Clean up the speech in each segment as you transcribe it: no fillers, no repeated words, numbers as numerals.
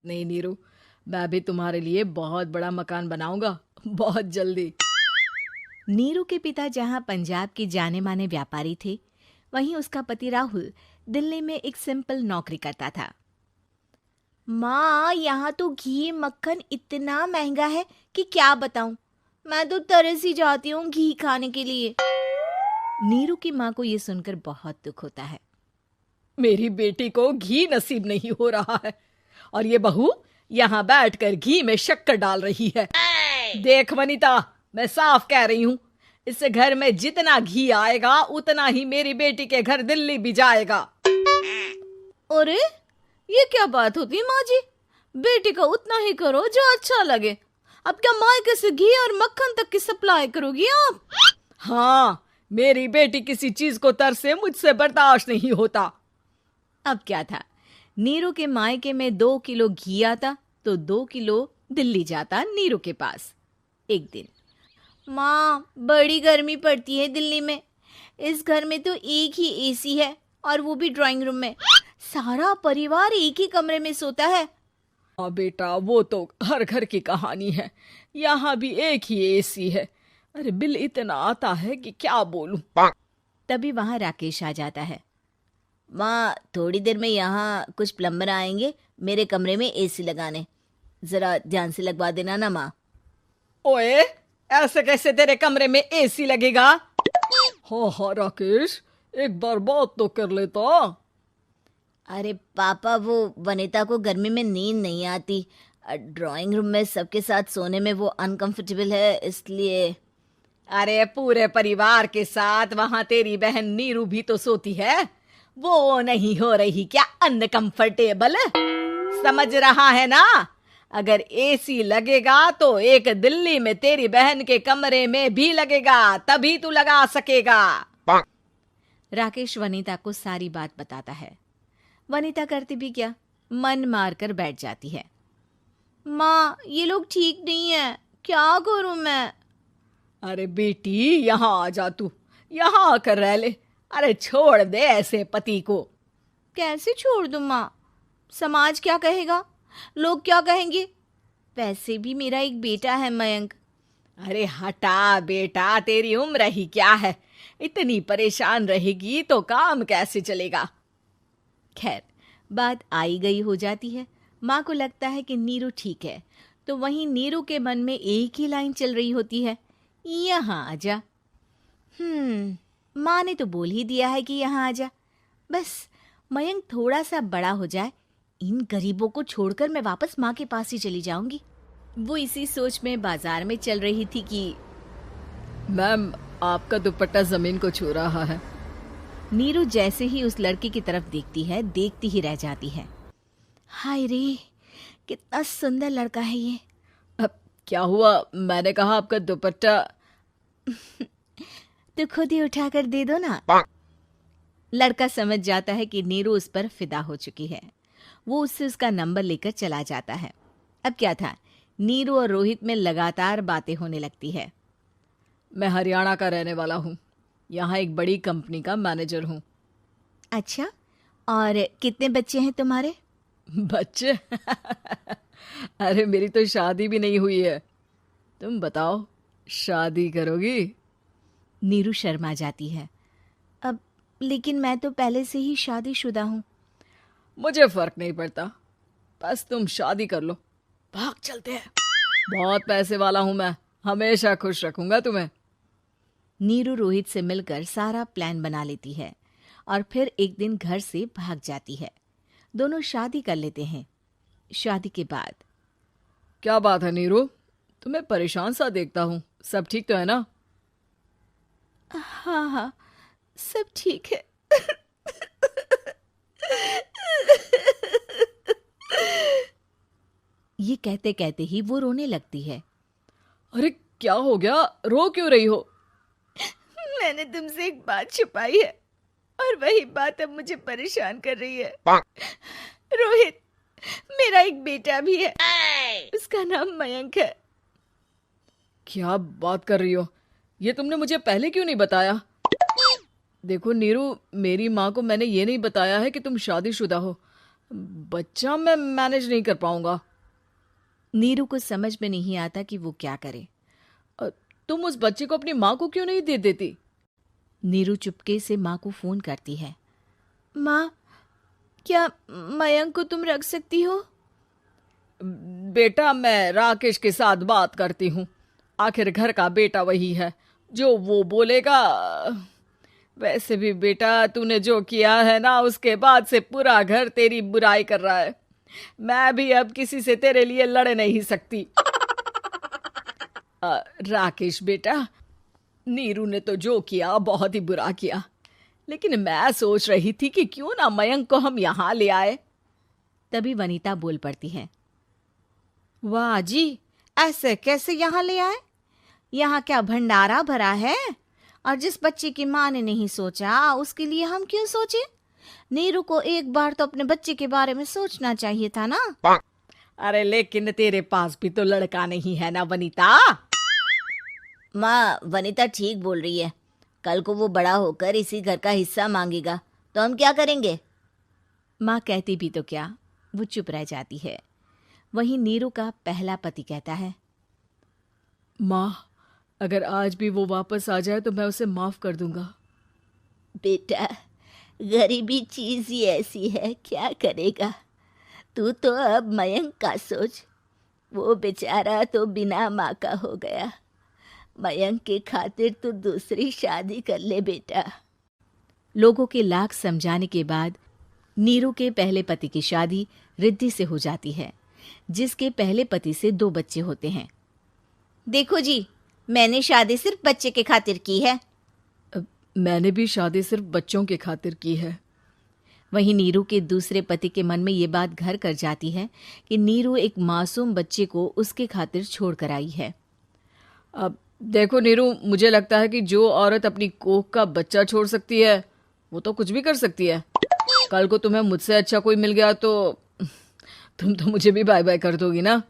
नहीं नीरू, मैं भी तुम्हारे लिए बहुत बड़ा मकान बनाऊंगा, बहुत जल्दी। नीरू के पिता जहां पंजाब के जाने माने व्यापारी थे, वहीं उसका पति राहुल दिल्ली में एक सिंपल नौकरी करता था। माँ, यहाँ तो घी मक्खन इतना महंगा है कि क्या बताऊं। मैं तो तरस ही जाती हूँ घी खाने के लिए। नीरू की माँ को ये सुनकर बहुत दुख होता है। मेरी बेटी को घी नसीब नहीं हो रहा है और ये बहू यहाँ बैठकर घी में शक्कर डाल रही है। देख वनिता, मैं साफ कह रही हूँ, इस घर में जितना घी आएगा उतना ही मेरी बेटी के घर दिल्ली भी जाएगा। अरे, ये क्या बात होती माँ जी? बेटी का उतना ही करो जो अच्छा लगे। अब क्या मायके से घी और मक्खन तक की सप्लाई करोगी आप? हाँ, मेरी बेटी किसी चीज को तरसे, मुझसे बर्दाश्त नहीं होता। अब क्या था, नीरू के मायके में 2 किलो घी आता तो 2 किलो दिल्ली जाता नीरू के पास। एक दिन, माँ, बड़ी गर्मी पड़ती है दिल्ली में। इस घर में तो एक ही एसी है और वो भी ड्राइंग रूम में। सारा परिवार एक ही कमरे में सोता है। हाँ बेटा, वो तो हर घर की कहानी है। यहाँ भी एक ही एसी है। अरे बिल इतना आता है कि क्या बोलूं। तभी वहां राकेश आ जाता है। माँ, थोड़ी देर में यहाँ कुछ प्लम्बर आएंगे मेरे कमरे में एसी लगाने। जरा ध्यान से लगवा देना ना माँ। ओए, ऐसे कैसे तेरे कमरे में एसी लगेगा? हाँ हाँ राकेश, एक बार बात तो कर लेता। अरे पापा, वो वनिता को गर्मी में नींद नहीं आती। ड्राइंग रूम में सबके साथ सोने में वो अनकंफर्टेबल है, इसलिए। अरे पूरे परिवार के साथ वहां तेरी बहन नीरू भी तो सोती है। वो नहीं हो रही क्या अनकंफर्टेबल? समझ रहा है ना? अगर एसी लगेगा तो एक दिल्ली में तेरी बहन के कमरे में भी लगेगा, तभी तू लगा सकेगा। राकेश वनिता को सारी बात बताता है। वनिता करती भी क्या, मन मारकर बैठ जाती है। माँ, ये लोग ठीक नहीं है, क्या करूं मैं? अरे बेटी, यहाँ आ जा, तू यहाँ आकर रह ले। अरे छोड़ दे ऐसे पति को। कैसे छोड़ दूं माँ? समाज क्या कहेगा, लोग क्या कहेंगे? वैसे भी मेरा एक बेटा है मयंक। अरे हटा बेटा, तेरी उम्र ही क्या है, इतनी परेशान रहेगी तो काम कैसे चलेगा। खैर, बात आई गई हो जाती है। माँ को लगता है कि नीरू ठीक है, तो वहीं नीरू के मन में एक ही लाइन चल रही होती है, यहाँ आजा। माँ ने तो बोल ही दिया है कि यहाँ आजा। बस मयंक थोड़ा सा बड़ा हो जाए, इन गरीबों को छोड़कर मैं वापस माँ के पास ही चली जाऊंगी। वो इसी सोच में बाजार में चल रही थी कि मैम, आपका दुपट्टा जमीन को छू रहा है। नीरू जैसे ही उस लड़की की तरफ देखती है, देखती ही रह जाती है। हाय रे, कितना सुंदर लड़का है ये। अब क्या हुआ? मैंने कहा आपका दुपट्टा। तो खुद ही उठाकर दे दो ना। लड़का समझ जाता है कि नीरू उस पर फिदा हो चुकी है। वो उससे उसका नंबर लेकर चला जाता है। अब क्या था, नीरू और रोहित में लगातार बातें होने लगती है। मैं हरियाणा का रहने वाला हूँ, यहाँ एक बड़ी कंपनी का मैनेजर हूँ। अच्छा, और कितने बच्चे हैं तुम्हारे? बच्चे? अरे मेरी तो शादी भी नहीं हुई है। तुम बताओ, शादी करोगी? नीरू शर्मा जाती है। अब लेकिन मैं तो पहले से ही शादीशुदा हूँ। मुझे फर्क नहीं पड़ता, बस तुम शादी कर लो, भाग चलते हैं। बहुत पैसे वाला हूं मैं, हमेशा खुश रखूंगा तुम्हें। नीरू रोहित से मिलकर सारा प्लान बना लेती है और फिर एक दिन घर से भाग जाती है। दोनों शादी कर लेते हैं। शादी के बाद, क्या बात है नीरू, तुम्हें परेशान सा देखता हूँ, सब ठीक तो है ना? हाँ हाँ, सब ठीक है। ये कहते कहते ही वो रोने लगती है। अरे क्या हो गया, रो क्यों रही हो? मैंने तुमसे एक बात छुपाई है और वही बात अब मुझे परेशान कर रही है। रोहित, मेरा एक बेटा भी है, उसका नाम मयंक है। क्या बात कर रही हो, ये तुमने मुझे पहले क्यों नहीं बताया? देखो नीरू, मेरी माँ को मैंने ये नहीं बताया है कि तुम शादीशुदा हो। बच्चा मैं मैनेज नहीं कर पाऊंगा। नीरू को समझ में नहीं आता कि वो क्या करे। तुम उस बच्चे को अपनी माँ को क्यों नहीं दे देती? नीरू चुपके से माँ को फोन करती है। माँ, क्या मयंक को तुम रख सकती हो? बेटा, मैं राकेश के साथ बात करती हूँ। आखिर घर का बेटा वही है, जो वो बोलेगा। वैसे भी बेटा, तूने जो किया है ना, उसके बाद से पूरा घर तेरी बुराई कर रहा है। मैं भी अब किसी से तेरे लिए लड़ नहीं सकती। राकेश बेटा, नीरू ने तो जो किया बहुत ही बुरा किया, लेकिन मैं सोच रही थी कि क्यों ना मयंक को हम यहाँ ले आए। तभी वनीता बोल पड़ती है। वाह जी, ऐसे कैसे यहाँ ले आए? यहाँ क्या भंडारा भरा है? और जिस बच्चे की माँ ने नहीं सोचा, उसके लिए हम क्यों सोचे? नीरू को एक बार तो अपने बच्चे के बारे में सोचना चाहिए था ना। अरे लेकिन तेरे पास भी तो लड़का नहीं है ना वनीता। माँ, वनीता ठीक बोल रही है। कल को वो बड़ा होकर इसी घर का हिस्सा मांगेगा तो हम क्या करेंगे? माँ कहती भी तो क्या, वो चुप रह जाती है। वहीं नीरू का पहला पति कहता है। माँ, अगर आज भी वो वापस आ जाए तो मैं उसे माफ कर दूंगा। बेटा, गरीबी चीज ही ऐसी है, क्या करेगा। तू तो अब मयंक का सोच। वो बेचारा तो बिना माँ का हो गया। मयंक के खातिर तू दूसरी शादी कर ले बेटा। लोगों के लाख समझाने के बाद नीरू के पहले पति की शादी रिद्धि से हो जाती है, जिसके पहले पति से 2 बच्चे होते हैं। देखो जी, मैंने शादी सिर्फ बच्चे के खातिर की है। मैंने भी शादी सिर्फ बच्चों के खातिर की है। वहीं नीरू के दूसरे पति के मन में ये बात घर कर जाती है कि नीरू एक मासूम बच्चे को उसके खातिर छोड़ कर आई है। अब देखो नीरू, मुझे लगता है कि जो औरत अपनी कोख का बच्चा छोड़ सकती है, वो तो कुछ भी कर सकती है। कल को तुम्हें मुझसे अच्छा कोई मिल गया तो तुम तो मुझे भी बाय बाय कर दोगी ना।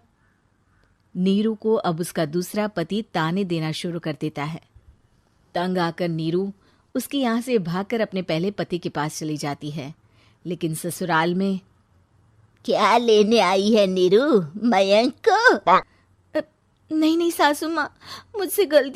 नीरू को अब उसका दूसरा पति ताने देना शुरू कर देता है। तंग आकर नीरू उसके यहाँ से भागकर अपने पहले पति के पास चली जाती है, लेकिन ससुराल में क्या लेने आई है नीरू, मयंक को? नहीं नहीं सासू माँ, मुझसे गलती